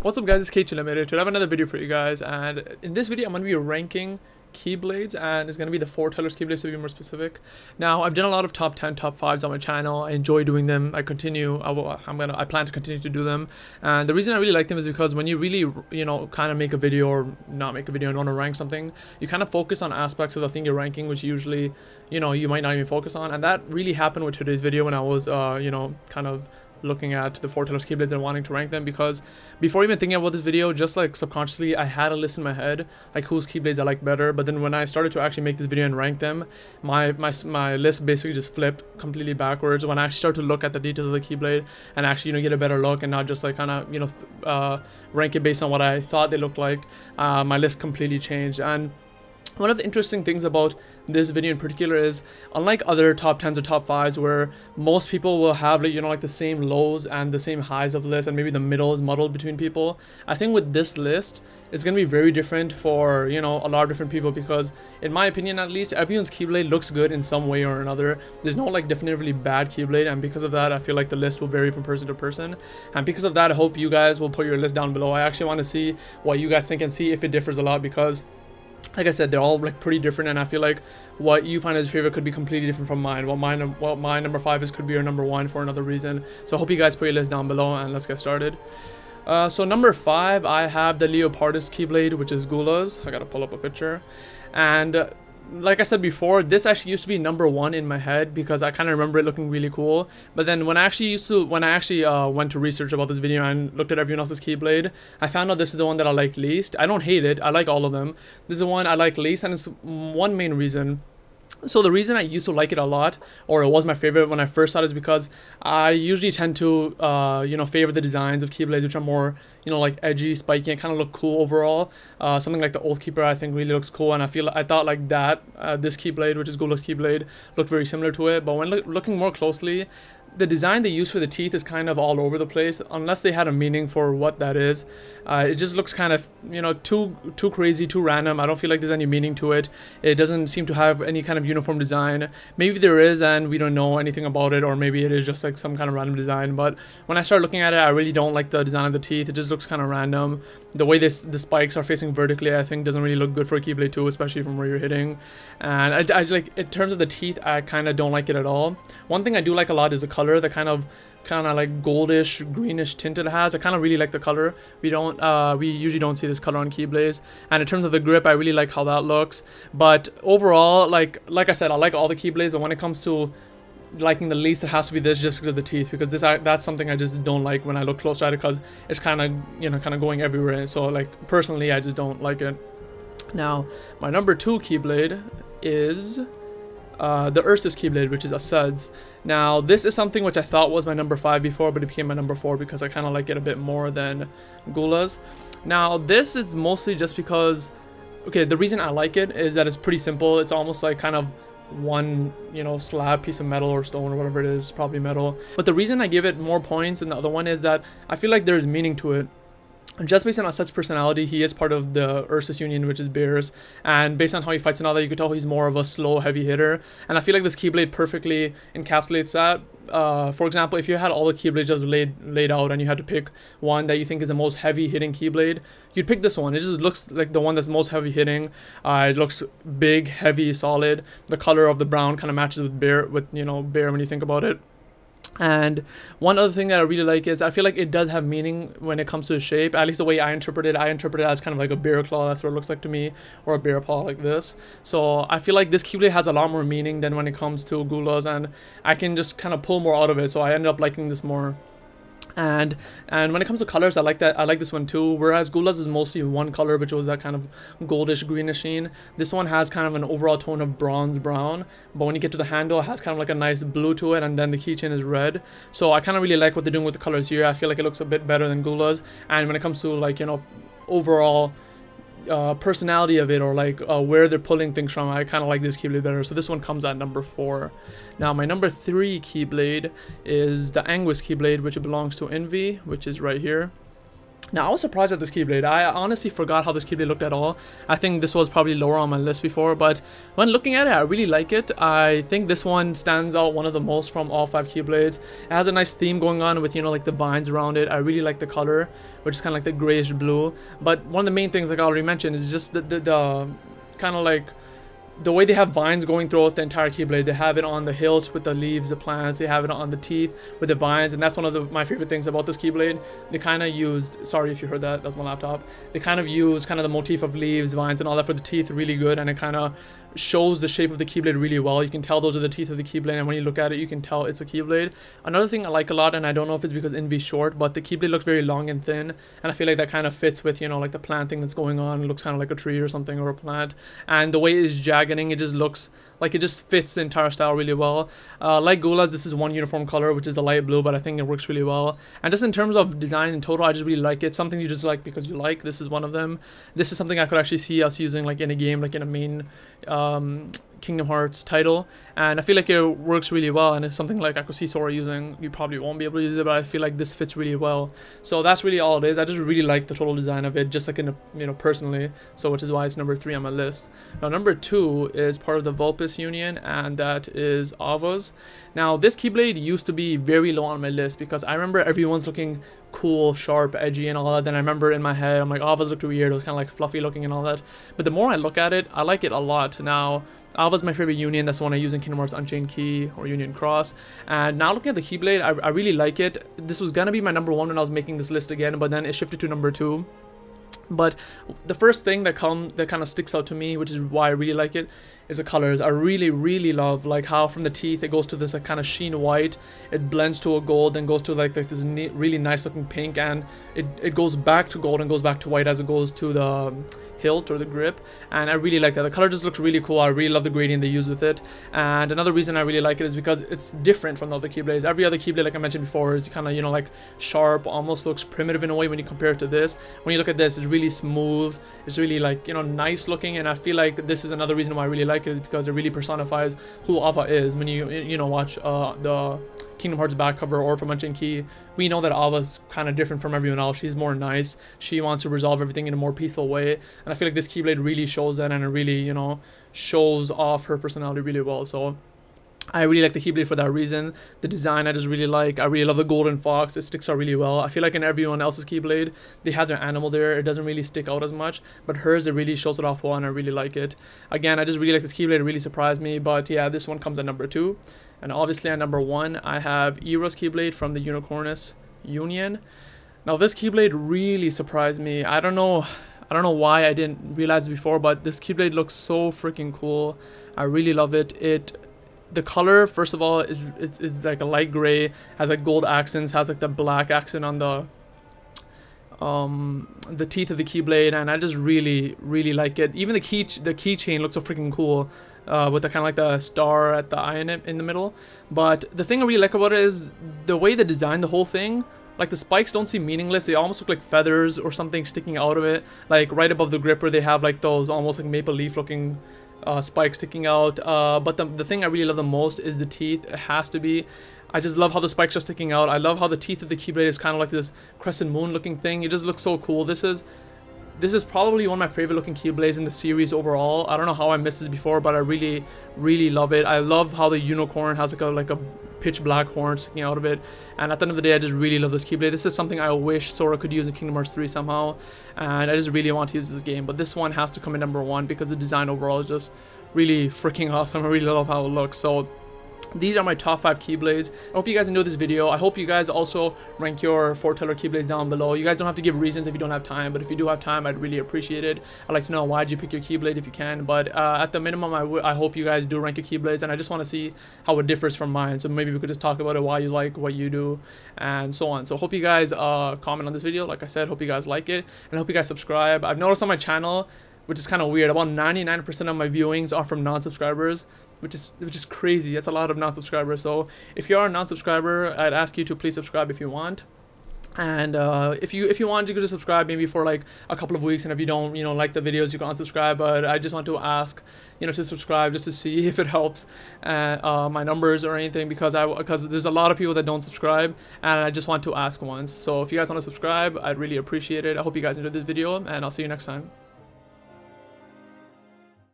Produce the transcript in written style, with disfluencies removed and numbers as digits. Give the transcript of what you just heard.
What's up guys, it's KhUnlimited. Today I have another video for you guys, and in this video I'm going to be ranking Keyblades, and it's going to be the Foretellers Keyblades to be more specific. Now, I've done a lot of top 10, top 5s on my channel. I enjoy doing them. I plan to continue to do them. And the reason I really like them is because when you really, kind of make a video or not make a video and want to rank something, you kind of focus on aspects of the thing you're ranking, which usually, you might not even focus on. And that really happened with today's video when I was, kind of looking at the Foretellers Keyblades and wanting to rank them, because before even thinking about this video, just like subconsciously I had a list in my head like whose Keyblades I like better. But then when I started to actually make this video and rank them, my list basically just flipped completely backwards when I actually started to look at the details of the Keyblade and actually get a better look and not just like kind of rank it based on what I thought they looked like. My list completely changed. And one of the interesting things about this video in particular is, unlike other top 10s or top 5s where most people will have like the same lows and the same highs of the list and maybe the middle is muddled between people, I think with this list it's going to be very different for a lot of different people, because in my opinion at least, everyone's Keyblade looks good in some way or another. There's no like definitively bad Keyblade, and because of that I feel like the list will vary from person to person. And because of that, I hope you guys will put your list down below. I actually want to see what you guys think and see if it differs a lot, because like I said, they're all like pretty different, and I feel like what you find as your favorite could be completely different from mine. What my number 5 is could be your number 1 for another reason. So I hope you guys put your list down below, and let's get started. So number 5, I have the Leopardus Keyblade, which is Gula's. I gotta pull up a picture. And like I said before, this actually used to be number 1 in my head because I kind of remember it looking really cool. But then when I actually went to research about this video and looked at everyone else's Keyblade, I found out this is the one that I like least. I don't hate it, I like all of them. This is the one I like least, and it's one main reason. So the reason I used to like it a lot, or it was my favorite when I first saw it, is because I usually tend to favor the designs of Keyblades which are more like edgy, spiky, and kind of look cool overall. Something like the Oath Keeper I think really looks cool, and I thought like that this Keyblade, which is Gula's Keyblade, looked very similar to it. But when looking more closely, the design they use for the teeth is kind of all over the place, unless they had a meaning for what that is. It just looks kind of too crazy, too random. I don't feel like there's any meaning to it. It doesn't seem to have any kind of uniform design. Maybe there is and we don't know anything about it, or maybe it is just like some kind of random design. But when I start looking at it, I really don't like the design of the teeth. It just looks kind of random. The way the spikes are facing vertically, I think doesn't really look good for a Keyblade 2, especially from where you're hitting. And I like, in terms of the teeth, I kind of don't like it at all. One thing I do like a lot is the color, the kind of like goldish greenish tint it has. I kind of really like the color. We usually don't see this color on Keyblades. And in terms of the grip, I really like how that looks. But overall, like I said, I like all the Keyblades, but when it comes to liking the least, it has to be this, just because of the teeth, because that's something I just don't like when I look closer at it, because it's kind of going everywhere. So like personally, I just don't like it. Now my number 2 Keyblade is the Ursus Keyblade, which is Asad's. Now this is something which I thought was my number 5 before, but it became my number 4 because I kind of like it a bit more than Gula's. Now this is mostly just because, okay, the reason I like it is that it's pretty simple. It's almost like kind of one slab piece of metal or stone or whatever it is, probably metal. But the reason I give it more points than the other one is that I feel like there's meaning to it. Just based on Asad's personality, he is part of the Ursus Union, which is bears, and based on how he fights and all that, you could tell he's more of a slow, heavy hitter. And I feel like this Keyblade perfectly encapsulates that. For example, if you had all the Keyblades just laid out and you had to pick one that you think is the most heavy hitting Keyblade, you'd pick this one. It just looks like the one that's most heavy hitting. It looks big, heavy, solid. The color of the brown kind of matches with bear when you think about it. And one other thing that I really like is I feel like it does have meaning when it comes to the shape. At least the way I interpret it as kind of like a bear claw. That's what it looks like to me, or a bear paw like this. So I feel like this Keyblade has a lot more meaning than when it comes to Gula's, and I can just kind of pull more out of it. So I ended up liking this more. And when it comes to colors, I like this one too. Whereas Gula's is mostly one color, which was that kind of goldish greenish sheen. This one has kind of an overall tone of bronze brown, but when you get to the handle, it has kind of like a nice blue to it, and then the keychain is red. So I kind of really like what they're doing with the colors here. I feel like it looks a bit better than Gula's. And when it comes to like overall personality of it, or like where they're pulling things from, I kind of like this Keyblade better. So this one comes at number 4. Now my number 3 Keyblade is the Anguis Keyblade, which belongs to Invi, which is right here. Now, I was surprised at this Keyblade. I honestly forgot how this Keyblade looked at all. I think this was probably lower on my list before, but when looking at it, I really like it. I think this one stands out one of the most from all 5 Keyblades. It has a nice theme going on with, you know, like the vines around it. I really like the color, which is kind of like the grayish blue. But one of the main things, like I already mentioned, is just the kind of like the way they have vines going throughout the entire Keyblade. They have it on the hilt with the leaves, the plants. They have it on the teeth with the vines, and that's one of my favorite things about this Keyblade. They kind of used, sorry if you heard that, that's my laptop. They kind of use kind of the motif of leaves, vines, and all that for the teeth really good, and it kind of shows the shape of the Keyblade really well. You can tell those are the teeth of the Keyblade, and when you look at it, you can tell it's a Keyblade. Another thing I like a lot, and I don't know if it's because Invi's short, but the Keyblade looks very long and thin, and I feel like that kind of fits with, you know, like the plant thing that's going on. It looks kind of like a tree or something, or a plant, and the way it is jagging, it just looks like it just fits the entire style really well. Like Gula's, this is one uniform color, which is the light blue, but I think it works really well. And just in terms of design in total, I just really like it. Some things you just like because you like. This is one of them. This is something I could actually see us using like in a game, like in a main Kingdom Hearts title, and I feel like it works really well, and it's something like I could see Sora using. You probably won't be able to use it, but I feel like this fits really well. So that's really all it is. I just really like the total design of it, just like in a, you know, personally, so which is why it's number 3 on my list. Now number 2 is part of the Vulpes Union, and that is Ava's. Now this Keyblade used to be very low on my list because I remember everyone's looking cool, sharp, edgy, and all that. Then I remember in my head, I'm like, Ava's looked weird. It was kind of like fluffy looking and all that. But the more I look at it, I like it a lot. Now Ava's my favorite union. That's the one I use in Kingdom Hearts Unchained Key or Union Cross. And now looking at the Keyblade, I really like it. This was gonna be my number 1 when I was making this list again, but then it shifted to number 2. But the first thing that kind of sticks out to me, which is why I really like it, is the colors. I really love like how from the teeth it goes to this like kind of sheen white, it blends to a gold, then goes to like this really nice looking pink, and it goes back to gold and goes back to white as it goes to the hilt or the grip, and I really like that. The color just looks really cool. I really love the gradient they use with it, and another reason I really like it is because it's different from the other Keyblades. Every other Keyblade, like I mentioned before, is kind of, you know, like sharp, almost looks primitive in a way when you compare it to this. When you look at this, it's really smooth, it's really like, you know, nice looking, and I feel like this is another reason why I really like it, is because it really personifies who Ava is. When you know, watch the Kingdom Hearts back cover or from Unchained Key, we know that Ava's kind of different from everyone else. She's more nice. She wants to resolve everything in a more peaceful way, and I feel like this Keyblade really shows that, and it really, you know, shows off her personality really well. So I really like the Keyblade for that reason. The design I just really like. I really love the golden fox. It sticks out really well. I feel like in everyone else's Keyblade, they have their animal there. It doesn't really stick out as much, but hers, it really shows it off well, and I really like it. Again, I just really like this Keyblade. It really surprised me, but yeah, this one comes at number 2. And obviously at number 1, I have Era's Keyblade from the Unicornus Union. Now this Keyblade really surprised me. I don't know why I didn't realize it before, but this Keyblade looks so freaking cool. I really love it. The color, first of all, is like a light gray, has like gold accents, has like the black accent on the teeth of the Keyblade, and I just really like it. Even the keychain looks so freaking cool, with the kind of like the star at the eye in the middle. But the thing I really like about it is the way they designed the whole thing. Like the spikes don't seem meaningless. They almost look like feathers or something sticking out of it. Like right above the gripper, they have like those almost like maple leaf looking spikes sticking out. But the thing I really love the most is the teeth. It has to be. I just love how the spikes are sticking out. I love how the teeth of the Keyblade is kind of like this crescent moon looking thing. It just looks so cool. This is probably one of my favorite looking Keyblades in the series overall. I don't know how I missed this before, but I really love it. I love how the unicorn has like a pitch black horn sticking out of it, and at the end of the day, I just really love this Keyblade. This is something I wish Sora could use in Kingdom Hearts 3 somehow, and I just really want to use this game. But this one has to come in number 1 because the design overall is just really freaking awesome. I really love how it looks. So these are my top 5 Keyblades. I hope you guys enjoyed this video. I hope you guys also rank your Foreteller Keyblades down below. You guys don't have to give reasons if you don't have time, but if you do have time, I'd really appreciate it. I'd like to know why did you pick your Keyblade if you can, but at the minimum, I hope you guys do rank your Keyblades, and I just want to see how it differs from mine. So maybe we could just talk about it, why you like what you do, and so on. So hope you guys comment on this video. Like I said, hope you guys like it, and hope you guys subscribe. I've noticed on my channel, which is kind of weird, about 99% of my viewings are from non-subscribers, which is crazy. That's a lot of non-subscribers. So if you are a non-subscriber, I'd ask you to please subscribe if you want. And if you want, you could just subscribe maybe for like a couple of weeks, and if you don't, like the videos, you can unsubscribe. But I just want to ask, to subscribe just to see if it helps my numbers or anything, because there's a lot of people that don't subscribe, and I just want to ask once. So if you guys want to subscribe, I'd really appreciate it. I hope you guys enjoyed this video, and I'll see you next time.